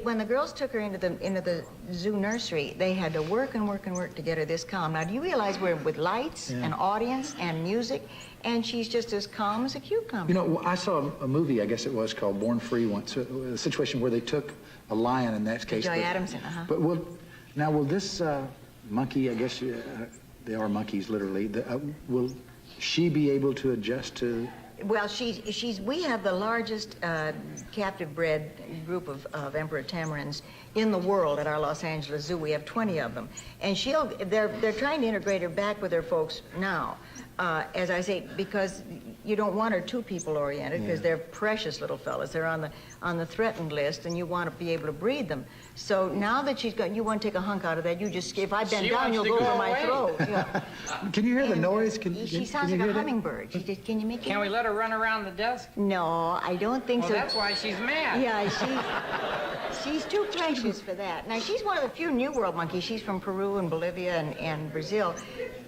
when the girls took her into the zoo nursery, they had to work and work and work to get her this calm. Now, do you realize we're with lights and audience and music, and she's just as calm as a cucumber? You know, I saw a movie, I guess it was, called Born Free once, a situation where they took a lion in that case. Joy Adamson, But will this monkey, I guess they are monkeys, literally, will she be able to adjust to... Well, we have the largest captive bred group of emperor tamarins in the world at our Los Angeles Zoo. We have 20 of them. And they're trying to integrate her back with her folks now. as I say, because you don't want her too people-oriented, because they're precious little fellas. They're on the threatened list, and you want to be able to breed them. So now that she's got, you want to take a hunk out of that. You just, if I bend down, you'll go over my throat. Yeah. Can you hear the noise? She sounds like a hummingbird. Can you make it? Can we let her run around the desk? No, I don't think so. That's why she's mad. Yeah, she's too precious for that. Now, she's one of the few New World monkeys. She's from Peru and Bolivia and Brazil,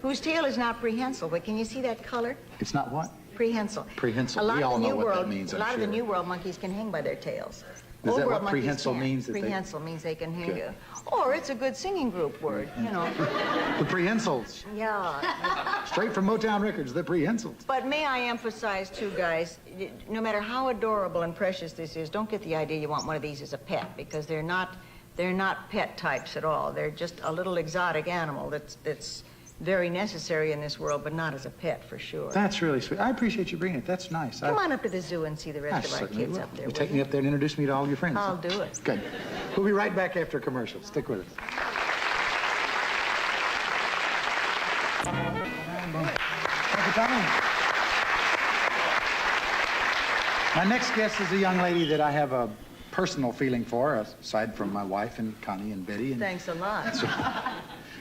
whose tail is not prehensile. But can you see that color? It's not what? Prehensile. Prehensile. A lot We all of the know New what that World, means, a I'm lot of the sure. New World monkeys can hang by their tails. Is Old that World what monkeys prehensile can't. means? That they- Prehensile means they can hang Good. you. Or it's a good singing group word, you know. The prehensils. Yeah. Straight from Motown Records, the prehensils. But may I emphasize, too, guys, no matter how adorable and precious this is, don't get the idea you want one of these as a pet, because they're not pet types at all. They're just a little exotic animal that's very necessary in this world, but not as a pet, for sure. That's really sweet. I appreciate you bringing it. That's nice. Come on up to the zoo and see the rest of our certainly kids will. up there. You will take me up there and introduce me to all your friends. I'll do it. Good. We'll be right back after a commercial. Stick with us. Thank you, Tommy. My next guest is a young lady that I have a personal feeling for, aside from my wife and Connie and Betty. And Thanks a lot.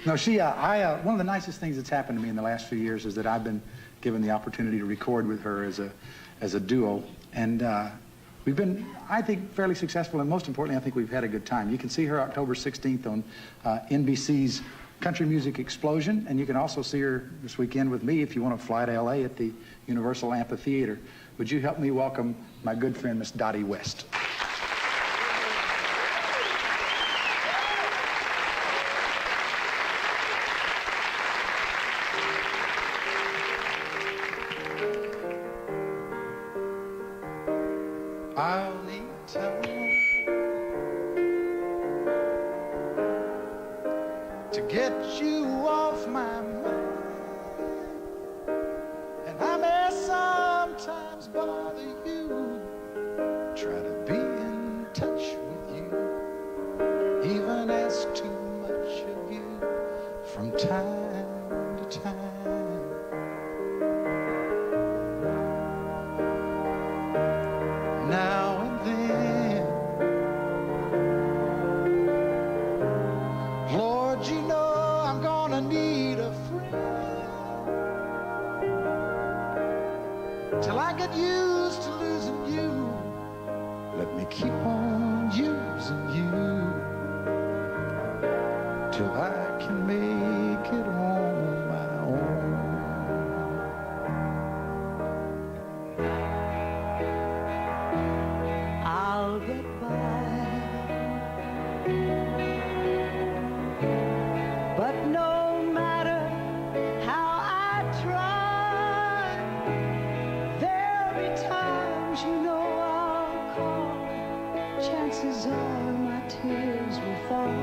no, one of the nicest things that's happened to me in the last few years is that I've been given the opportunity to record with her as a duo. And we've been, I think, fairly successful, and most importantly, I think we've had a good time. You can see her October 16th on NBC's Country Music Explosion, and you can also see her this weekend with me if you want to fly to L.A. at the Universal Amphitheater. Would you help me welcome my good friend, Miss Dottie West? I'll need time to get you off my mind, and I may sometimes bother you, try to be in touch with you, even ask too much of you from time to time. Now and then, Lord, you know I'm gonna need a friend. Till I get used to losing you, let me keep on using you, till I can make it on my own. I'll get by, but no matter how I try, there'll be times you know I'll call. Chances are my tears will fall,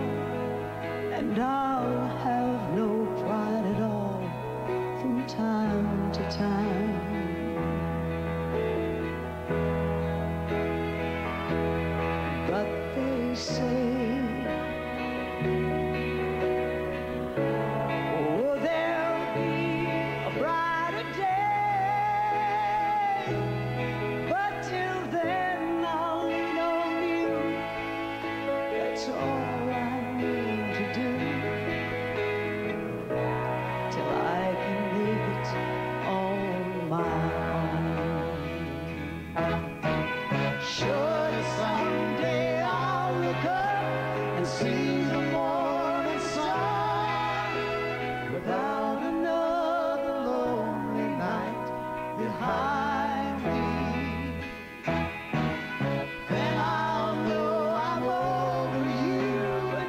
and I'll have no pride at all from time to time. But they say, oh, there'll be a brighter day. But till then, I'll lean on you. That's all I need to do, till I can make it all my own. Sure, someday I'll look up and see the morning sun without another lonely night behind me. Then I'll know I'm over you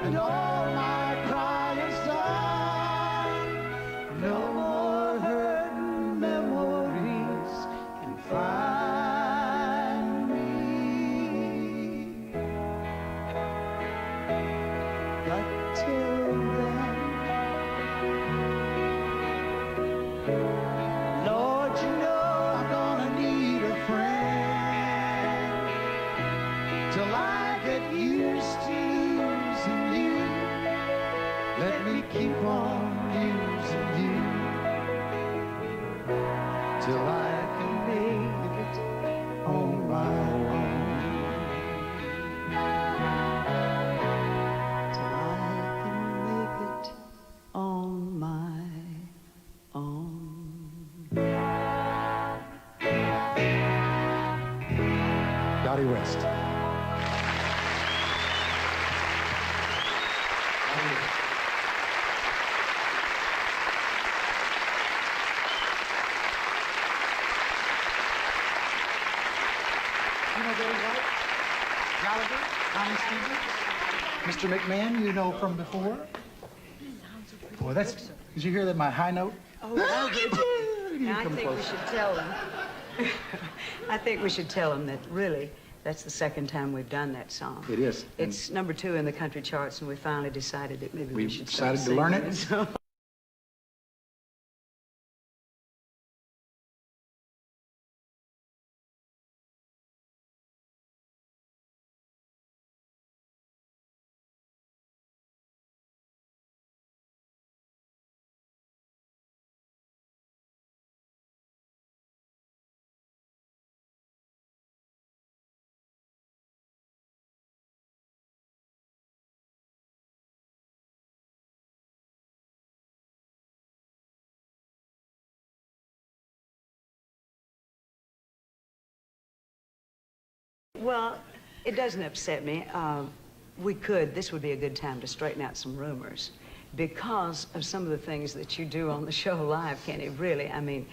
and all my crying's done. No more hurting memories can find me. But till then, Lord, you know I'm gonna need a friend, till I get used to losing you. Let me keep on using you, till I can make it on my own. Till I can make it on my own. Dottie West. You know Billy White? Gallagher? Connie Stevens? Mr. McMahon, you know from before? Boy, that's... Did you hear that, my high note? Oh, well, did you? I think we should tell them. I think we should tell them that really, that's the second time we've done that song. It is. It's '2 in the country charts, and we finally decided that maybe we should decided start to learn singing it? So. Well, it doesn't upset me. This would be a good time to straighten out some rumors because of some of the things that you do on the show live, Kenny, really. I mean,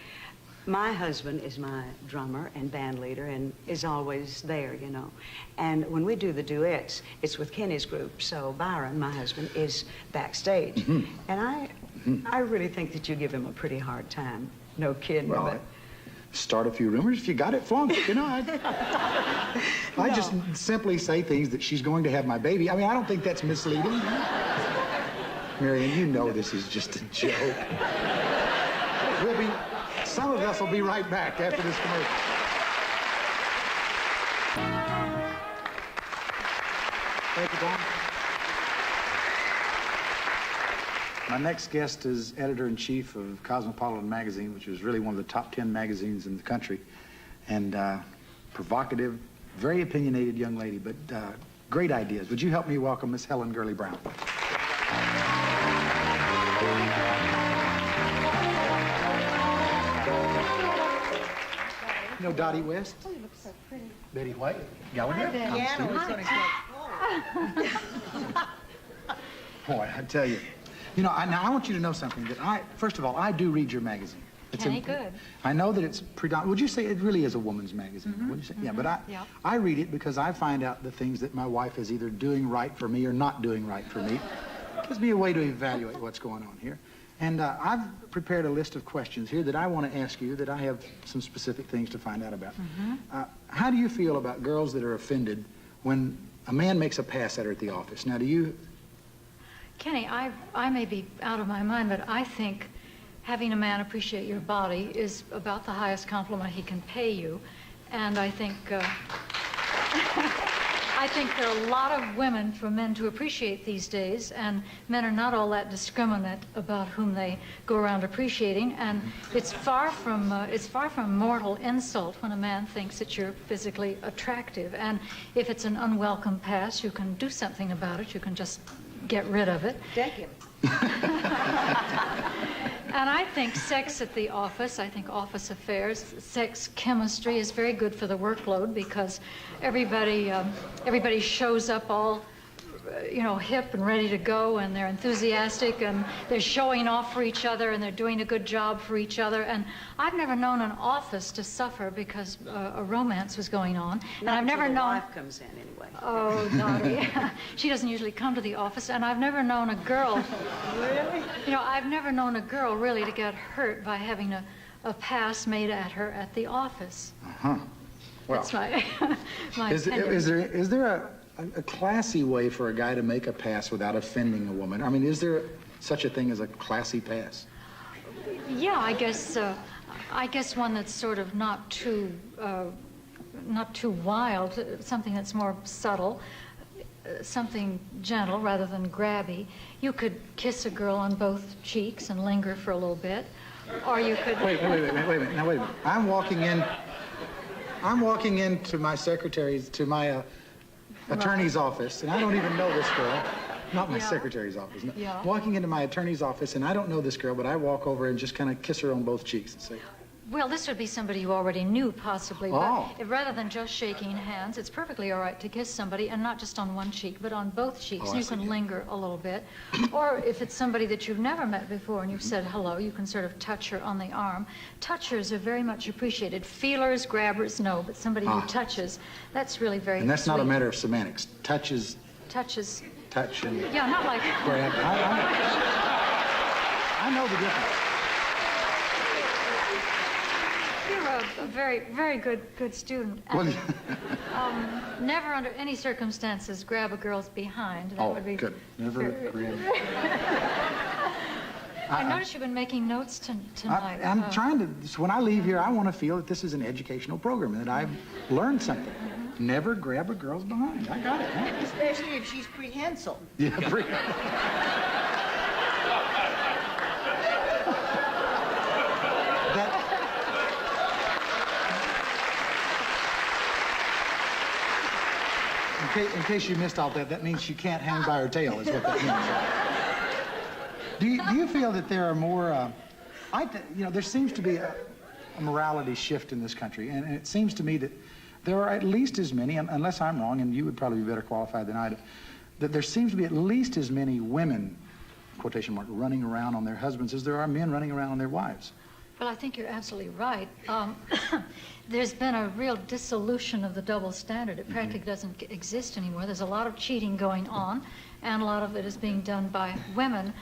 my husband is my drummer and band leader and is always there, you know. And when we do the duets, it's with Kenny's group. So Byron, my husband, is backstage. Mm-hmm. And I really think that you give him a pretty hard time. No kidding. Well, but... start a few rumors. If you got it, flaunt it, you know. I just simply say things that she's going to have my baby. I mean, I don't think that's misleading. Marion, you know this is just a joke. Some of us will be right back after this commercial. Thank you, Don. My next guest is editor-in-chief of Cosmopolitan magazine, which is really one of the top 10 magazines in the country. And provocative, very opinionated young lady, but great ideas. Would you help me welcome Miss Helen Gurley Brown? You know Dottie West? Oh, you look so pretty. Betty White? Gallagher? Boy, I tell you. You know, now I want you to know something. That first of all, I do read your magazine. Kenny, good. I know that it's predominant. Would you say it really is a woman's magazine? Mm-hmm. Would you say? Yeah, but I read it because I find out the things that my wife is either doing right for me or not doing right for me. It gives me a way to evaluate what's going on here. And I've prepared a list of questions here that I want to ask you that I have some specific things to find out about. Mm-hmm. How do you feel about girls that are offended when a man makes a pass at her at the office? Now, do you... Kenny, I may be out of my mind, but I think having a man appreciate your body is about the highest compliment he can pay you. And I think I think there are a lot of women for men to appreciate these days, and men are not all that discriminate about whom they go around appreciating. And it's far from mortal insult when a man thinks that you're physically attractive. And if it's an unwelcome pass, you can do something about it. You can just get rid of it. Deck him. And I think sex at the office, I think office affairs, sex chemistry is very good for the workload because everybody shows up all, hip and ready to go, and they're enthusiastic, and they're showing off for each other, and they're doing a good job for each other. And I've never known an office to suffer because a romance was going on. And I've never known... the wife comes in anyway. Oh, Dottie. She doesn't usually come to the office, and I've never known a girl... Really? I've never known a girl really to get hurt by having a pass made at her at the office. Uh-huh. Well, that's my is there a classy way for a guy to make a pass without offending a woman? I mean, is there such a thing as a classy pass? Yeah, I guess one that's sort of not too wild, something that's more subtle, something gentle rather than grabby. You could kiss a girl on both cheeks and linger for a little bit, Or you could... Wait a minute. Now, wait a minute. I'm walking into my secretary's, to my attorney's office, and I don't even know this girl. Not my secretary's office. No. Yeah. Walking into my attorney's office, and I don't know this girl, but I walk over and just kind of kiss her on both cheeks and say, Well, this would be somebody you already knew, possibly. Oh. But rather than just shaking hands, it's perfectly all right to kiss somebody, and not just on one cheek, but on both cheeks. Oh, I You see. can linger a little bit. Or if it's somebody that you've never met before and you've said hello, you can sort of touch her on the arm. Touchers are very much appreciated. Feelers, grabbers, no, but somebody who touches, that's really very and that's not a sweet. matter of semantics. Touches, Touches. touch, and Yeah, not like... grab. I know the difference. You're a very, very good student. And, never under any circumstances grab a girl's behind. That would be good. Never grab. I noticed you've been making notes tonight. I'm trying to, when I leave here, I want to feel that this is an educational program and that I've learned something. Never grab a girl's behind. I got it. Huh? Especially if she's prehensile. Yeah, in case you missed all that, that means she can't hang by her tail, is what that means. Do you feel that there are more, there seems to be a morality shift in this country, and it seems to me that there are at least as many, unless I'm wrong, and you would probably be better qualified than I do, that there seems to be at least as many women, quotation mark, running around on their husbands as there are men running around on their wives. Well, I think you're absolutely right. There's been a real dissolution of the double standard. It practically doesn't exist anymore. There's a lot of cheating going on, and a lot of it is being done by women.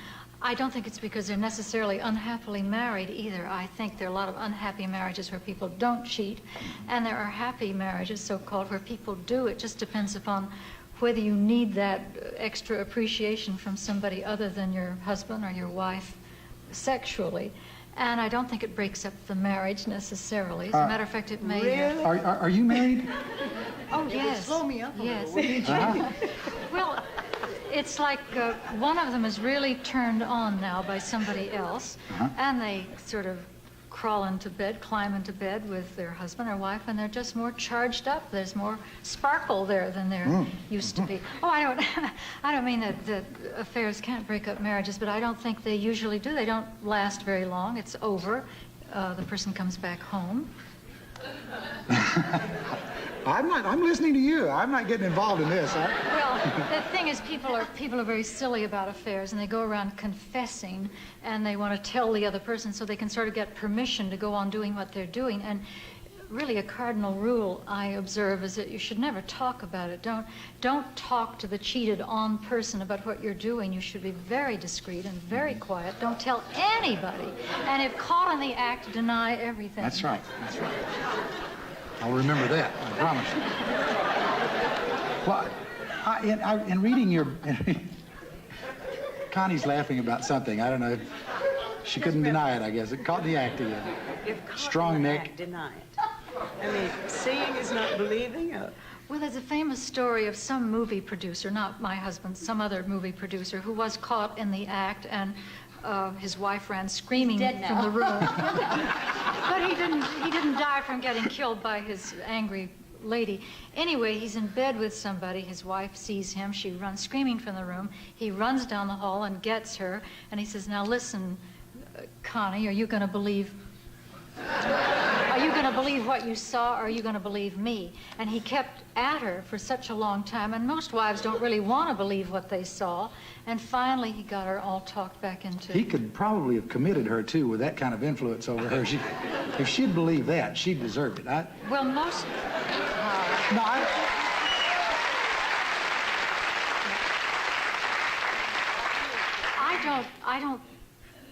I don't think it's because they're necessarily unhappily married either. I think there are a lot of unhappy marriages where people don't cheat, and there are happy marriages, so-called, where people do. It just depends upon whether you need that extra appreciation from somebody other than your husband or your wife sexually. And I don't think it breaks up the marriage necessarily. As a matter of fact, it may... Really? Are you married? Oh, yes. Slow me up a yes. little. Well, it's like one of them is really turned on now by somebody else, and they sort of climb into bed with their husband or wife, and they're just more charged up. There's more sparkle there than there used to be. Oh, I don't mean that affairs can't break up marriages, but I don't think they usually do. They don't last very long. It's over. The person comes back home. I'm listening to you. I'm not getting involved in this. Well, the thing is, people are very silly about affairs, and they go around confessing, and they want to tell the other person so they can sort of get permission to go on doing what they're doing. And really, a cardinal rule I observe is that you should never talk about it. Don't talk to the cheated on person about what you're doing. You should be very discreet and very quiet. Don't tell anybody. And if caught in the act, deny everything. That's right. That's right. I'll remember that, I promise you. Well, in reading your... Connie's laughing about something. I don't know. She couldn't deny it, I guess. It caught the act again. If caught Strong in the neck. act, deny it. I mean, seeing is not believing. Well, there's a famous story of some movie producer, not my husband, some other movie producer, who was caught in the act, and his wife ran screaming from the room. But he didn't die from getting killed by his angry lady. Anyway, he's in bed with somebody. His wife sees him. She runs screaming from the room. He runs down the hall and gets her, and he says, "Now listen, Connie, are you going to believe what you saw, or are you going to believe me?" And he kept at her for such a long time, and most wives don't really want to believe what they saw, and finally he got her all talked back into... He could probably have committed her, too, with that kind of influence over her. If she'd believed that, she'd deserve it. Well, most... No,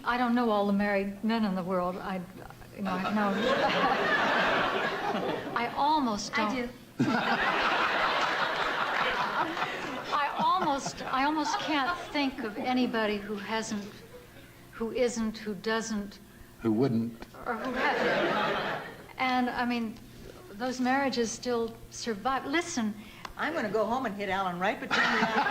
I don't know all the married men in the world. I've known... I almost don't... I do. I almost can't think of anybody who isn't, who doesn't... Who wouldn't. Or who hasn't. And, I mean, those marriages still survive. Listen... I'm going to go home and hit Alan right between the eyes.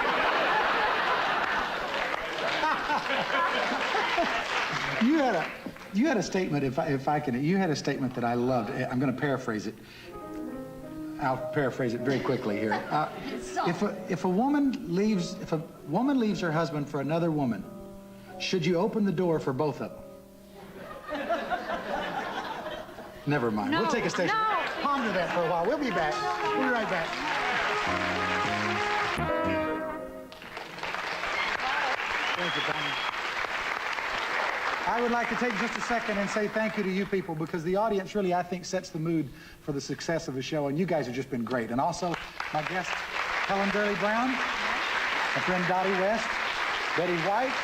You had a statement, if I can, you had a statement that I loved. I'm going to paraphrase it. I'll paraphrase it very quickly here. If a woman leaves her husband for another woman, should you open the door for both of them? Never mind. No, we'll take a station. no. Ponder that for a while. We'll be back. We'll be right back. Thank you, Tommy. I would like to take just a second and say thank you to you people, because the audience really, I think, sets the mood for the success of the show, and you guys have just been great. And also, my guests, Helen Gurley Brown, my friend Dottie West, Betty White,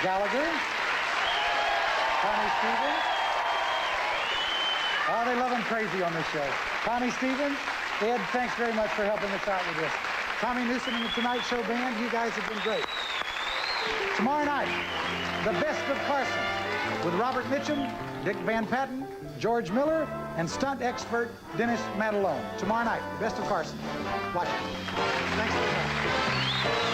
Gallagher, Connie Stevens. Oh, they love them crazy on this show. Connie Stevens, Ed, thanks very much for helping us out with this. Tommy Newsom and the Tonight Show Band, you guys have been great. Tomorrow night, the best of Carson with Robert Mitchum, Dick Van Patten, George Miller, and stunt expert Dennis Matalone. Tomorrow night, best of Carson. Watch it. Thanks very much.